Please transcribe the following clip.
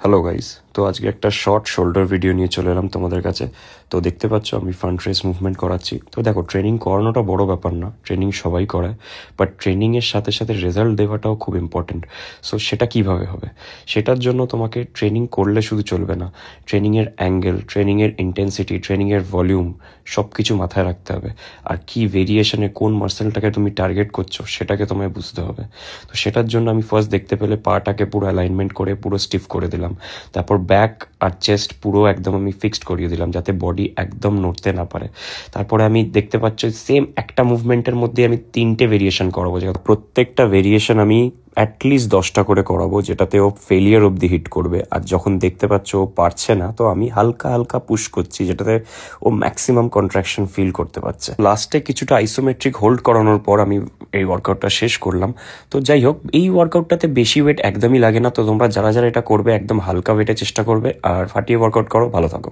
Hello guys, তো আজকে একটা শর্ট শোল্ডার ভিডিও নিয়ে চলে এলাম তোমাদের কাছে। তো দেখতে পাচ্ছ আমি ফ্রন্ট রেস মুভমেন্ট করাচ্ছি। তো দেখো, ট্রেনিং করানোটা বড় ব্যাপার না, ট্রেনিং সবাই করায়, বাট ট্রেনিংয়ের সাথে সাথে রেজাল্ট দেওয়াটাও খুব ইম্পর্টেন্ট। সো সেটা কিভাবে হবে, সেটার জন্য তোমাকে ট্রেনিং করলে শুধু চলবে না, ট্রেনিংয়ের অ্যাঙ্গেল, ট্রেনিংয়ের ইন্টেন্সিটি, ট্রেনিংয়ের ভলিউম সব কিছু মাথায় রাখতে হবে। আর কি ভেরিয়েশনে কোন মাসেলটাকে তুমি টার্গেট করছো সেটাকে তোমায় বুঝতে হবে। তো সেটার জন্য আমি ফার্স্ট দেখতে পেলে পাটাকে পুরো অ্যালাইনমেন্ট করে পুরো স্টিফ করে দিলাম। তারপর ব্যাক আর চেস্ট পুরো একদম আমি ফিক্সড করিয়ে দিলাম যাতে বডি একদম নড়তে না পারে। তারপরে আমি দেখতে পাচ্ছি সেম একটা মুভমেন্টের মধ্যে আমি 3টে ভেরিয়েশন করাবো, যেটা প্রত্যেকটা ভেরিয়েশন আমি অ্যাটলিস্ট 10টা করে করাবো, যেটাতে ও ফেলিয়ার অবধি হিট করবে। আর যখন দেখতে পাচ্ছ ও পারছে না, তো আমি হালকা হালকা পুশ করছি, যেটাতে ও ম্যাক্সিমাম কন্ট্রাকশন ফিল করতে পারছে। লাস্টে কিছুটা আইসোমেট্রিক হোল্ড করানোর পর আমি এই ওয়ার্কআউটটা শেষ করলাম। তো যাই হোক, এই ওয়ার্কআউটটাতে বেশি ওয়েট একদমই লাগে না। তো তোমরা যারা যারা এটা করবে একদম হালকা ওয়েটে চেষ্টা করবে আর ফাটিয়ে ওয়ার্কআউট করো। ভালো থাকো।